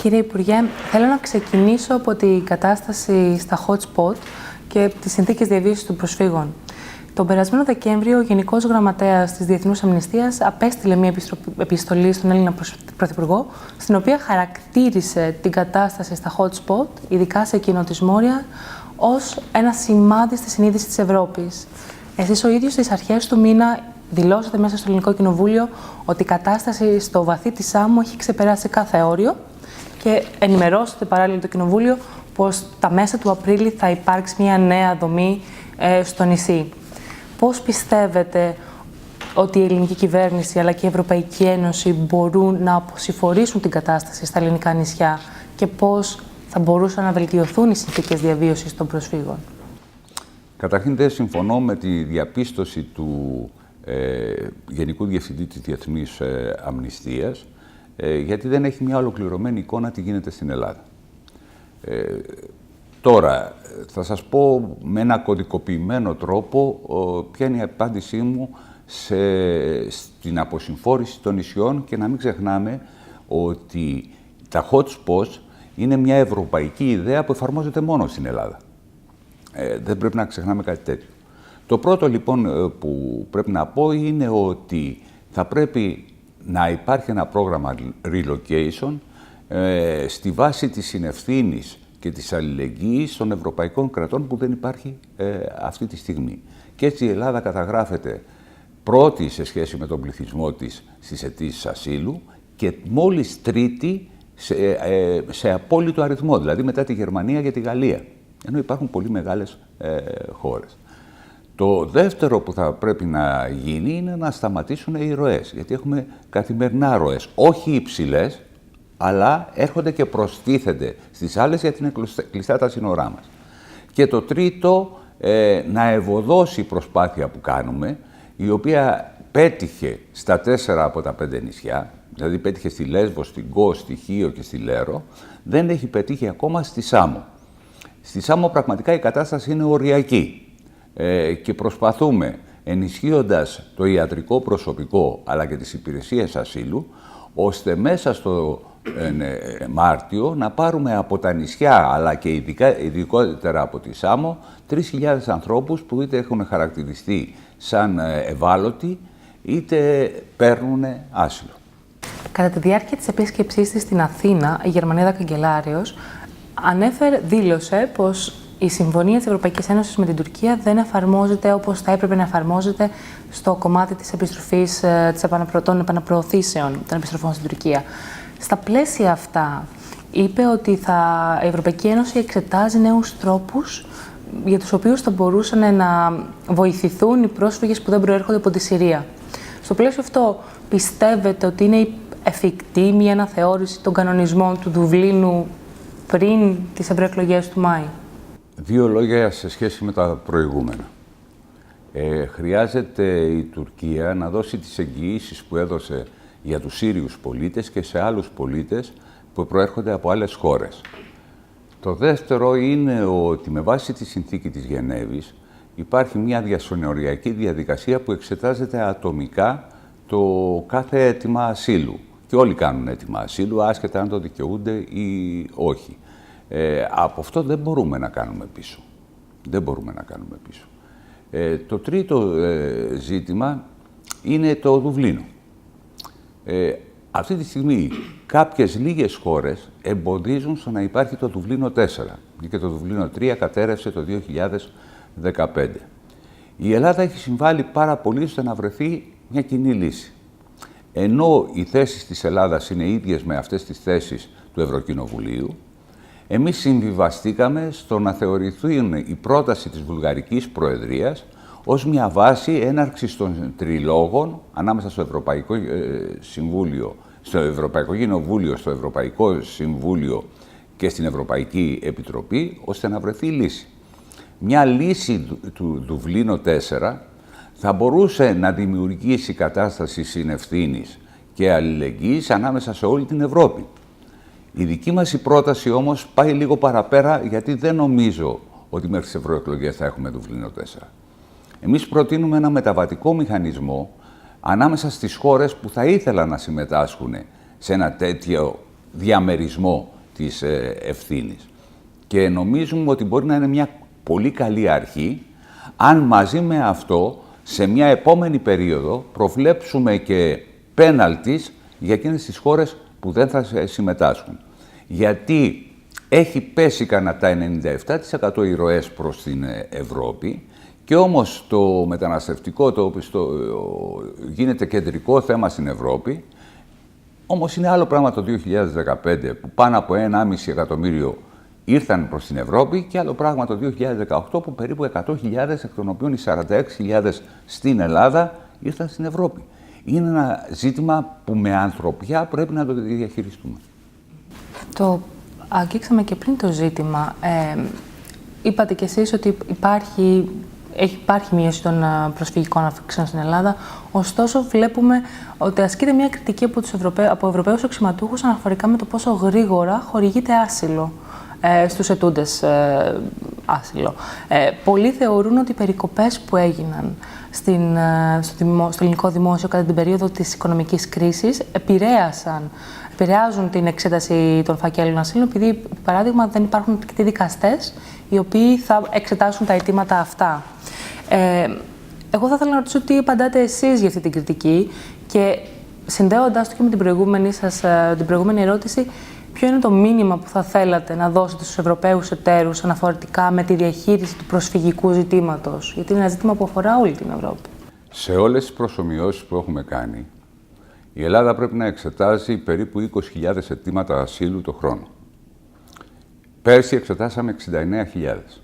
Κύριε Υπουργέ, θέλω να ξεκινήσω από την κατάσταση στα hot spot και τις συνθήκες διαβίωσης των προσφύγων. Τον περασμένο Δεκέμβριο, ο Γενικός Γραμματέας της Διεθνούς Αμνηστίας απέστειλε μια επιστολή στον Έλληνα Πρωθυπουργό, στην οποία χαρακτήρισε την κατάσταση στα hot spot, ειδικά σε εκείνο της Μόρια, ως ένα σημάδι στη συνείδηση της Ευρώπης. Εσείς ο ίδιος στις αρχές του μήνα δηλώσατε μέσα στο Ελληνικό Κοινοβούλιο ότι η κατάσταση στο βαθύ της Σάμου έχει ξεπεράσει κάθε όριο και ενημερώσατε παράλληλα το Κοινοβούλιο πως τα μέσα του Απρίλη θα υπάρξει μια νέα δομή στο νησί. Πώς πιστεύετε ότι η ελληνική κυβέρνηση αλλά και η Ευρωπαϊκή Ένωση μπορούν να αποσυφορήσουν την κατάσταση στα ελληνικά νησιά και πώς θα μπορούσαν να βελτιωθούν οι συνθήκες διαβίωσης των προσφύγων? Καταρχήν δεν συμφωνώ με τη διαπίστωση του Γενικού Διευθυντή της Διεθνής Αμνηστίας, γιατί δεν έχει μια ολοκληρωμένη εικόνα τι γίνεται στην Ελλάδα. Τώρα, θα σας πω με ένα κωδικοποιημένο τρόπο ποια είναι η απάντησή μου στην αποσυμφόρηση των νησιών και να μην ξεχνάμε ότι τα hot spots είναι μια ευρωπαϊκή ιδέα που εφαρμόζεται μόνο στην Ελλάδα. Δεν πρέπει να ξεχνάμε κάτι τέτοιο. Το πρώτο λοιπόν που πρέπει να πω είναι ότι θα πρέπει να υπάρχει ένα πρόγραμμα relocation στη βάση της συνευθύνης και της αλληλεγγύης των ευρωπαϊκών κρατών που δεν υπάρχει αυτή τη στιγμή. Και έτσι η Ελλάδα καταγράφεται πρώτη σε σχέση με τον πληθυσμό της στις αιτήσεις ασύλου και μόλις τρίτη σε απόλυτο αριθμό, δηλαδή μετά τη Γερμανία και τη Γαλλία, ενώ υπάρχουν πολύ μεγάλες χώρες. Το δεύτερο που θα πρέπει να γίνει είναι να σταματήσουν οι ροές, γιατί έχουμε καθημερινά ροές, όχι υψηλές, αλλά έρχονται και προστίθενται στις άλλες γιατί είναι κλειστά τα σύνορά μας. Και το τρίτο, να ευωδώσει η προσπάθεια που κάνουμε, η οποία πέτυχε στα 4 από τα 5 νησιά, δηλαδή πέτυχε στη Λέσβο, στην Κο, στη Χίο και στη Λέρο, δεν έχει πετύχει ακόμα στη Σάμο. Στη Σάμο πραγματικά η κατάσταση είναι οριακή και προσπαθούμε, ενισχύοντας το ιατρικό προσωπικό αλλά και τις υπηρεσίες ασύλου, ώστε μέσα στο Μάρτιο να πάρουμε από τα νησιά, αλλά και ειδικότερα από τη Σάμο, 3.000 ανθρώπους που είτε έχουν χαρακτηριστεί σαν ευάλωτοι, είτε παίρνουν άσυλο. Κατά τη διάρκεια της επίσκεψής της στην Αθήνα, η Γερμανίδα Καγκελάριος δήλωσε πως η συμφωνία της Ευρωπαϊκής Ένωσης με την Τουρκία δεν εφαρμόζεται όπως θα έπρεπε να εφαρμόζεται στο κομμάτι της επιστροφής των επαναπροωθήσεων των επιστροφών στην Τουρκία. Στα πλαίσια αυτά, είπε ότι η Ευρωπαϊκή Ένωση εξετάζει νέους τρόπους για τους οποίους θα μπορούσαν να βοηθηθούν οι πρόσφυγες που δεν προέρχονται από τη Συρία. Στο πλαίσιο αυτό, πιστεύετε ότι είναι εφικτή μια αναθεώρηση των κανονισμών του Δουβλίνου πριν τις ευρωεκλογές του Μάη? Δύο λόγια σε σχέση με τα προηγούμενα. Χρειάζεται η Τουρκία να δώσει τις εγγυήσεις που έδωσε για τους Σύριους πολίτες και σε άλλους πολίτες που προέρχονται από άλλες χώρες. Το δεύτερο είναι ότι με βάση τη συνθήκη της Γενέβης υπάρχει μια διασυνοριακή διαδικασία που εξετάζεται ατομικά το κάθε αίτημα ασύλου. Και όλοι κάνουν αίτημα ασύλου, άσχετα αν το δικαιούνται ή όχι. Από αυτό δεν μπορούμε να κάνουμε πίσω. Δεν μπορούμε να κάνουμε πίσω. Το τρίτο ζήτημα είναι το Δουβλίνο. Αυτή τη στιγμή κάποιες λίγες χώρες εμποδίζουν στο να υπάρχει το Δουβλίνο 4 και το Δουβλίνο 3 κατέρευσε το 2015. Η Ελλάδα έχει συμβάλει πάρα πολύ ώστε να βρεθεί μια κοινή λύση. Ενώ οι θέσεις της Ελλάδας είναι ίδιες με αυτές τις θέσεις του Ευρωκοινοβουλίου, εμείς συμβιβαστήκαμε στο να θεωρηθεί η πρόταση της Βουλγαρικής Προεδρίας ως μια βάση έναρξης των τριλόγων ανάμεσα στο Ευρωπαϊκό Συμβούλιο, στο Ευρωπαϊκό Κοινοβούλιο, στο Ευρωπαϊκό Συμβούλιο και στην Ευρωπαϊκή Επιτροπή, ώστε να βρεθεί λύση. Μια λύση του Δουβλίνο 4 θα μπορούσε να δημιουργήσει κατάσταση συνευθύνης και αλληλεγγύης ανάμεσα σε όλη την Ευρώπη. Η δική μας η πρόταση όμως πάει λίγο παραπέρα, γιατί δεν νομίζω ότι μέχρι τις ευρωεκλογές θα έχουμε Δουβλίνο 4. Εμείς προτείνουμε ένα μεταβατικό μηχανισμό ανάμεσα στις χώρες που θα ήθελαν να συμμετάσχουν σε ένα τέτοιο διαμερισμό της ευθύνης. Και νομίζουμε ότι μπορεί να είναι μια πολύ καλή αρχή, αν μαζί με αυτό, σε μια επόμενη περίοδο, προβλέψουμε και πέναλτις για εκείνες τις χώρες που δεν θα συμμετάσχουν. Γιατί έχει πέσει κανένα τα 97% οι ροές προς την Ευρώπη και όμως το μεταναστευτικό, το γίνεται κεντρικό θέμα στην Ευρώπη, όμως είναι άλλο πράγμα το 2015 που πάνω από 1,5 εκατομμύριο ήρθαν προς την Ευρώπη και άλλο πράγμα το 2018 που περίπου 100.000, εκ των οποίων οι 46.000 στην Ελλάδα ήρθαν στην Ευρώπη. Είναι ένα ζήτημα που με ανθρωπιά πρέπει να το διαχειριστούμε. Το αγγίξαμε και πριν το ζήτημα. Είπατε κι εσείς ότι υπάρχει μείωση των προσφυγικών αφήξεων στην Ελλάδα. Ωστόσο, βλέπουμε ότι ασκείται μια κριτική από Ευρωπαίους αξιωματούχους αναφορικά με το πόσο γρήγορα χορηγείται άσυλο στους αιτούντες άσυλο. Πολλοί θεωρούν ότι οι περικοπές που έγιναν στο ελληνικό δημόσιο κατά την περίοδο της οικονομικής κρίσης επηρεάζουν την εξέταση των φακέλων ασύλων, επειδή, παράδειγμα, δεν υπάρχουν αρκετοί δικαστές οι οποίοι θα εξετάσουν τα αιτήματα αυτά. Εγώ θα ήθελα να ρωτήσω τι απαντάτε εσείς για αυτή την κριτική και συνδέοντάς το και με την προηγούμενη ερώτηση, ποιο είναι το μήνυμα που θα θέλατε να δώσετε στους Ευρωπαίους εταίρους αναφορικά με τη διαχείριση του προσφυγικού ζητήματος, γιατί είναι ένα ζήτημα που αφορά όλη την Ευρώπη. Σε όλες τις προσομοιώσεις που έχουμε κάνει, η Ελλάδα πρέπει να εξετάζει περίπου 20.000 αιτήματα ασύλου το χρόνο. Πέρσι εξετάσαμε 69.000.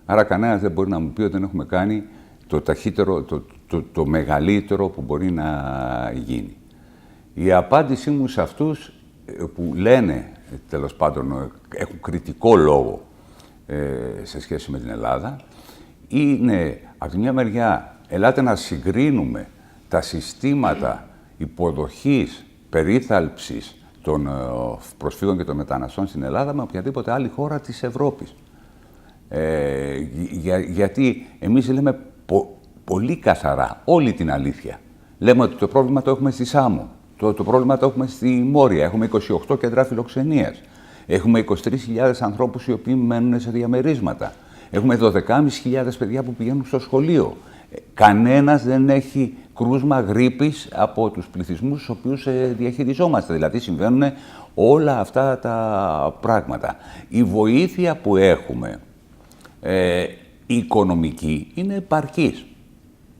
Άρα κανένας δεν μπορεί να μου πει ότι δεν έχουμε κάνει το μεγαλύτερο που μπορεί να γίνει. Η απάντησή μου σε αυτούς που λένε, τέλος πάντων, έχουν κριτικό λόγο σε σχέση με την Ελλάδα, είναι, από τη μια μεριά, ελάτε να συγκρίνουμε τα συστήματα υποδοχής, περίθαλψης των προσφύγων και των μεταναστών στην Ελλάδα με οποιαδήποτε άλλη χώρα της Ευρώπης. Γιατί εμείς λέμε πολύ καθαρά όλη την αλήθεια. Λέμε ότι το πρόβλημα το έχουμε στη Σάμο, το πρόβλημα το έχουμε στη Μόρια, έχουμε 28 κέντρα φιλοξενίας, έχουμε 23.000 ανθρώπους οι οποίοι μένουν σε διαμερίσματα, έχουμε 12.500 παιδιά που πηγαίνουν στο σχολείο. Κανένας δεν έχει κρούσμα γρίπης από τους πληθυσμούς στους οποίους διαχειριζόμαστε. Δηλαδή συμβαίνουν όλα αυτά τα πράγματα. Η βοήθεια που έχουμε, η οικονομική, είναι επαρκής.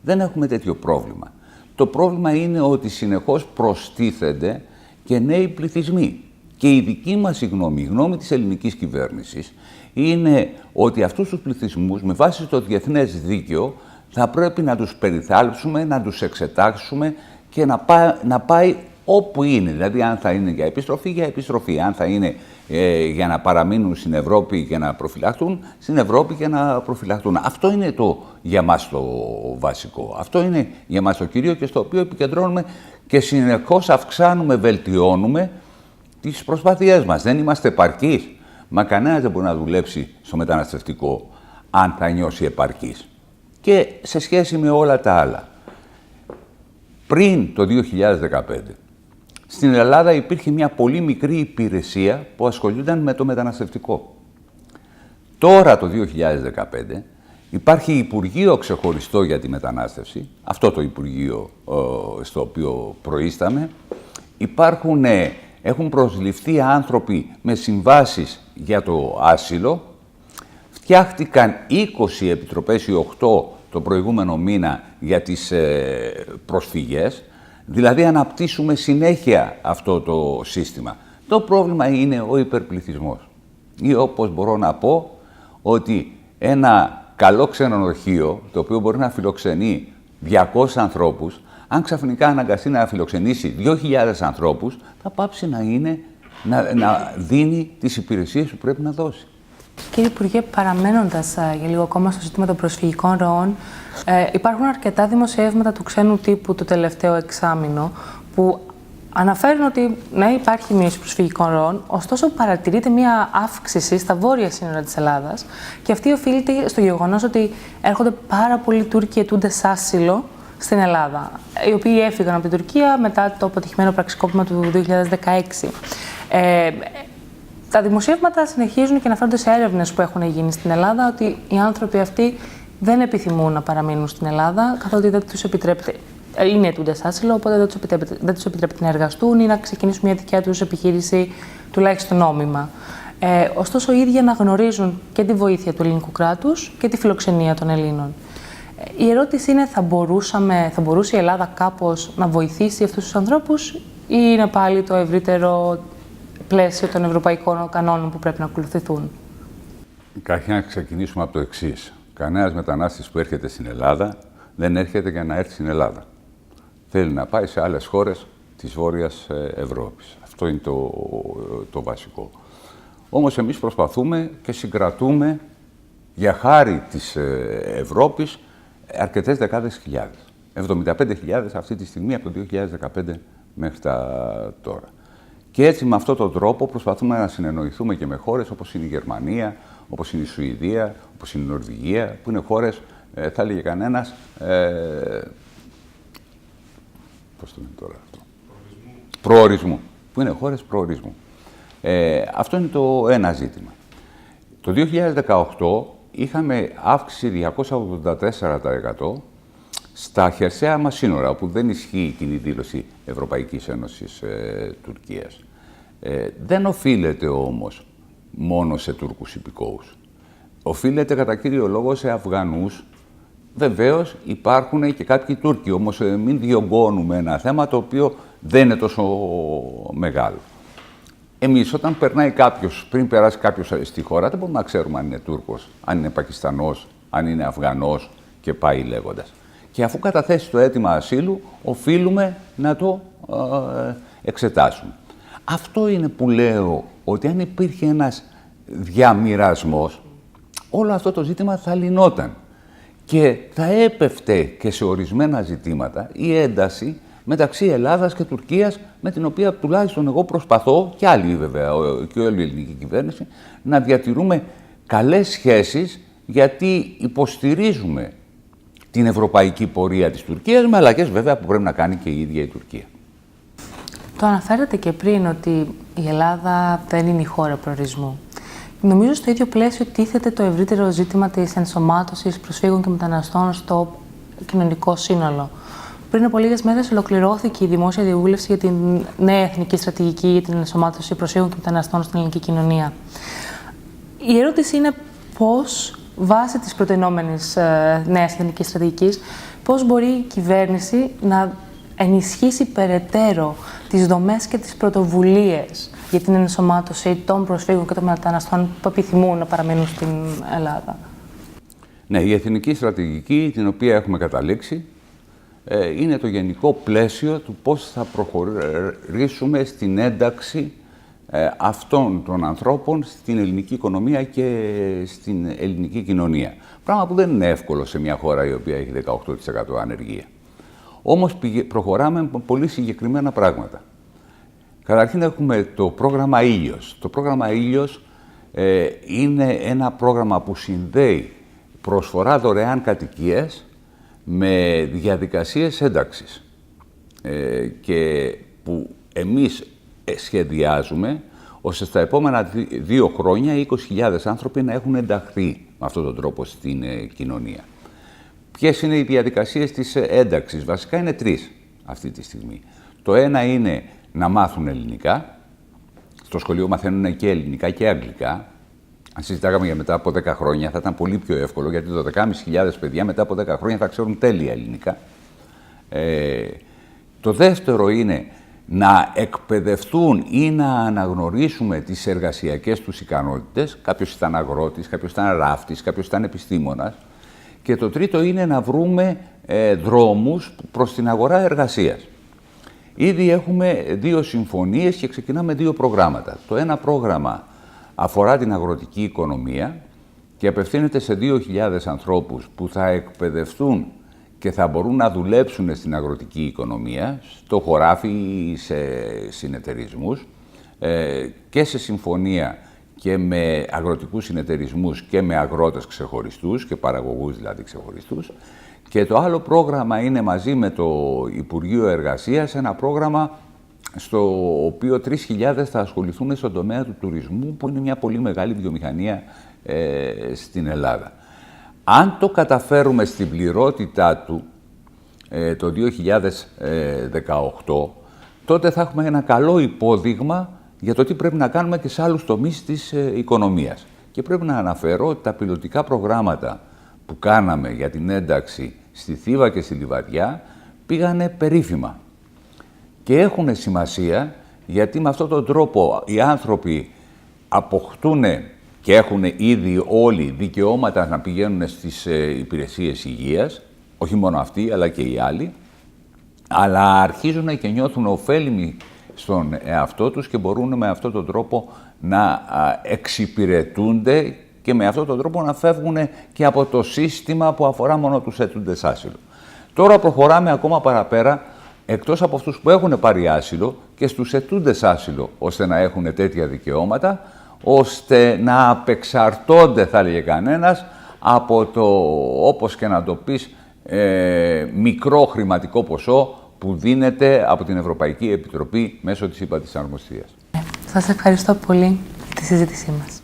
Δεν έχουμε τέτοιο πρόβλημα. Το πρόβλημα είναι ότι συνεχώς προστίθενται και νέοι πληθυσμοί. Και η δική μας γνώμη, η γνώμη της ελληνικής κυβέρνησης, είναι ότι αυτούς τους πληθυσμούς, με βάση το διεθνές δίκαιο, θα πρέπει να τους περιθάλψουμε, να τους εξετάσουμε και να πάει όπου είναι. Δηλαδή, αν θα είναι για επιστροφή, για επιστροφή. Αν θα είναι για να παραμείνουν στην Ευρώπη και να προφυλαχθούν, στην Ευρώπη και να προφυλαχθούν. Αυτό είναι για μας το βασικό. Αυτό είναι για μας το κύριο και στο οποίο επικεντρώνουμε και συνεχώς αυξάνουμε, βελτιώνουμε τις προσπάθειές μας. Δεν είμαστε επαρκείς. Μα κανένας δεν μπορεί να δουλέψει στο μεταναστευτικό αν θα νιώσει επαρκής. Και σε σχέση με όλα τα άλλα. Πριν το 2015, στην Ελλάδα υπήρχε μια πολύ μικρή υπηρεσία που ασχολούνταν με το μεταναστευτικό. Τώρα, το 2015, υπάρχει Υπουργείο ξεχωριστό για τη μετανάστευση, αυτό το Υπουργείο στο οποίο προείσταμε. Έχουν προσληφθεί άνθρωποι με συμβάσεις για το άσυλο. Φτιάχτηκαν 20 επιτροπές ή 8 το προηγούμενο μήνα για τις προσφυγές. Δηλαδή αναπτύσσουμε συνέχεια αυτό το σύστημα. Το πρόβλημα είναι ο υπερπληθυσμός. Ή όπως μπορώ να πω, ότι ένα καλό ξενοδοχείο, το οποίο μπορεί να φιλοξενεί 200 ανθρώπους, αν ξαφνικά αναγκαστεί να φιλοξενήσει 2.000 ανθρώπους, θα πάψει να δίνει τις υπηρεσίες που πρέπει να δώσει. Κύριε Υπουργέ, παραμένοντας για λίγο ακόμα στο ζήτημα των προσφυγικών ροών, υπάρχουν αρκετά δημοσιεύματα του ξένου τύπου το τελευταίο εξάμηνο που αναφέρουν ότι ναι, υπάρχει μείωση προσφυγικών ροών, ωστόσο παρατηρείται μια αύξηση στα βόρεια σύνορα της Ελλάδας και αυτή οφείλεται στο γεγονός ότι έρχονται πάρα πολλοί Τούρκοι αιτούντες άσυλο στην Ελλάδα, οι οποίοι έφυγαν από την Τουρκία μετά το αποτυχημένο πραξικόπημα του 2016. Τα δημοσιεύματα συνεχίζουν και αναφέρονται σε έρευνες που έχουν γίνει στην Ελλάδα ότι οι άνθρωποι αυτοί δεν επιθυμούν να παραμείνουν στην Ελλάδα, καθότι δεν τους επιτρέπεται. Είναι αιτούντες άσυλο, οπότε δεν τους επιτρέπεται να εργαστούν ή να ξεκινήσουν μια δικιά τους επιχείρηση, τουλάχιστον νόμιμα. Ωστόσο, οι ίδιοι αναγνωρίζουν και τη βοήθεια του ελληνικού κράτους και τη φιλοξενία των Ελλήνων. Η ερώτηση είναι, θα μπορούσε η Ελλάδα κάπως να βοηθήσει αυτούς τους ανθρώπους ή είναι πάλι το ευρύτερο πλαίσιο των ευρωπαϊκών κανόνων που πρέπει να ακολουθηθούν? Καταρχήν να ξεκινήσουμε από το εξής. Κανένας μετανάστης που έρχεται στην Ελλάδα δεν έρχεται για να έρθει στην Ελλάδα. Θέλει να πάει σε άλλες χώρες της Βόρειας Ευρώπης. Αυτό είναι το βασικό. Όμως εμείς προσπαθούμε και συγκρατούμε για χάρη της Ευρώπης αρκετές δεκάδες χιλιάδες. 75.000 αυτή τη στιγμή από το 2015 μέχρι τώρα. Και έτσι με αυτόν τον τρόπο προσπαθούμε να συνεννοηθούμε και με χώρες όπως είναι η Γερμανία, όπως είναι η Σουηδία, όπως είναι η Νορβηγία, που είναι χώρες, θα έλεγε κανένας, πώς το λένε τώρα αυτό, προορισμού. Που είναι χώρες προορισμού. Αυτό είναι το ένα ζήτημα. Το 2018 είχαμε αύξηση 284% στα χερσαία μας σύνορα, όπου δεν ισχύει η κοινή δήλωση Ευρωπαϊκής Ένωσης Τουρκίας. Δεν οφείλεται όμως μόνο σε Τούρκους υπηκόους. Οφείλεται κατά κύριο λόγο σε Αφγανούς. Βεβαίως υπάρχουν και κάποιοι Τούρκοι, όμως μην διωγγώνουμε ένα θέμα το οποίο δεν είναι τόσο μεγάλο. Εμείς όταν περνάει κάποιος, πριν περάσει κάποιος στη χώρα, δεν μπορούμε να ξέρουμε αν είναι Τούρκος, αν είναι Πακιστανός, αν είναι Αφγανός και πάει λέγοντας. Και αφού καταθέσει το αίτημα ασύλου, οφείλουμε να το εξετάσουμε. Αυτό είναι που λέω, ότι αν υπήρχε ένας διαμοιρασμός, όλο αυτό το ζήτημα θα λυνόταν. Και θα έπεφτε και σε ορισμένα ζητήματα η ένταση μεταξύ Ελλάδας και Τουρκίας, με την οποία τουλάχιστον εγώ προσπαθώ, και άλλοι βέβαια, και όλη η ελληνική κυβέρνηση, να διατηρούμε καλές σχέσεις, γιατί υποστηρίζουμε την ευρωπαϊκή πορεία της Τουρκίας, με αλλαγές βέβαια που πρέπει να κάνει και η ίδια η Τουρκία. Το αναφέρατε και πριν ότι η Ελλάδα δεν είναι η χώρα προορισμού. Νομίζω στο ίδιο πλαίσιο τίθεται το ευρύτερο ζήτημα της ενσωμάτωσης προσφύγων και μεταναστών στο κοινωνικό σύνολο. Πριν από λίγες μέρες ολοκληρώθηκε η δημόσια διαβούλευση για την νέα εθνική στρατηγική για την ενσωμάτωση προσφύγων και μεταναστών στην ελληνική κοινωνία. Η ερώτηση είναι πώς, βάσει της προτεινόμενης νέας εθνικής στρατηγικής, πώς μπορεί η κυβέρνηση να ενισχύσει περαιτέρω τις δομές και τις πρωτοβουλίες για την ενσωμάτωση των προσφύγων και των μεταναστών που επιθυμούν να παραμείνουν στην Ελλάδα. Ναι, η εθνική στρατηγική, την οποία έχουμε καταλήξει, είναι το γενικό πλαίσιο του πώς θα προχωρήσουμε στην ένταξη αυτών των ανθρώπων στην ελληνική οικονομία και στην ελληνική κοινωνία. Πράγμα που δεν είναι εύκολο σε μια χώρα η οποία έχει 18% ανεργία. Όμως προχωράμε με πολύ συγκεκριμένα πράγματα. Καταρχήν έχουμε το πρόγραμμα Ήλιος. Το πρόγραμμα Ήλιος είναι ένα πρόγραμμα που συνδέει προσφορά δωρεάν κατοικίας με διαδικασίες ένταξης και που εμείς σχεδιάζουμε ώστε στα επόμενα 2 χρόνια 20.000 άνθρωποι να έχουν ενταχθεί με αυτόν τον τρόπο στην κοινωνία. Ποιες είναι οι διαδικασίες της ένταξης? Βασικά είναι 3 αυτή τη στιγμή. Το ένα είναι να μάθουν ελληνικά. Στο σχολείο μαθαίνουν και ελληνικά και αγγλικά. Αν συζητάγαμε για μετά από 10 χρόνια θα ήταν πολύ πιο εύκολο, γιατί 12.500 παιδιά μετά από 10 χρόνια θα ξέρουν τέλεια ελληνικά. Το δεύτερο είναι να εκπαιδευτούν ή να αναγνωρίσουμε τις εργασιακές τους ικανότητες. Κάποιος ήταν αγρότης, κάποιος ήταν ράφτης, κάποιος ήταν επιστήμονας. Και το τρίτο είναι να βρούμε δρόμους προς την αγορά εργασίας. Ήδη έχουμε 2 συμφωνίες και ξεκινάμε 2 προγράμματα. Το ένα πρόγραμμα αφορά την αγροτική οικονομία και απευθύνεται σε 2.000 ανθρώπους που θα εκπαιδευτούν και θα μπορούν να δουλέψουν στην αγροτική οικονομία, στο χωράφι ή σε συνεταιρισμούς και σε συμφωνία και με αγροτικούς συνεταιρισμούς και με αγρότες ξεχωριστούς και παραγωγούς δηλαδή ξεχωριστούς. Και το άλλο πρόγραμμα είναι μαζί με το Υπουργείο Εργασίας ένα πρόγραμμα στο οποίο 3.000 θα ασχοληθούν στον τομέα του τουρισμού, που είναι μια πολύ μεγάλη βιομηχανία στην Ελλάδα. Αν το καταφέρουμε στην πληρότητά του το 2018, τότε θα έχουμε ένα καλό υπόδειγμα για το τι πρέπει να κάνουμε και σε άλλους τομείς της οικονομίας. Και πρέπει να αναφέρω ότι τα πιλωτικά προγράμματα που κάναμε για την ένταξη στη Θήβα και στη Λιβαδιά πήγανε περίφημα. Και έχουν σημασία, γιατί με αυτόν τον τρόπο οι άνθρωποι αποκτούν και έχουν ήδη όλοι δικαιώματα να πηγαίνουν στις υπηρεσίες υγείας, όχι μόνο αυτοί, αλλά και οι άλλοι, αλλά αρχίζουν και νιώθουν ωφέλιμοι στον εαυτό τους και μπορούν με αυτόν τον τρόπο να εξυπηρετούνται και με αυτόν τον τρόπο να φεύγουν και από το σύστημα που αφορά μόνο τους αιτούντες άσυλο. Τώρα προχωράμε ακόμα παραπέρα, εκτός από αυτούς που έχουν πάρει άσυλο, και στους αιτούντες άσυλο, ώστε να έχουν τέτοια δικαιώματα, ώστε να απεξαρτώνται, θα έλεγε κανένας, από το, όπως και να το πεις, μικρό χρηματικό ποσό που δίνεται από την Ευρωπαϊκή Επιτροπή μέσω της ΥΠΑ της Αρμοστίας. Σας ευχαριστώ πολύ για τη συζήτησή μας.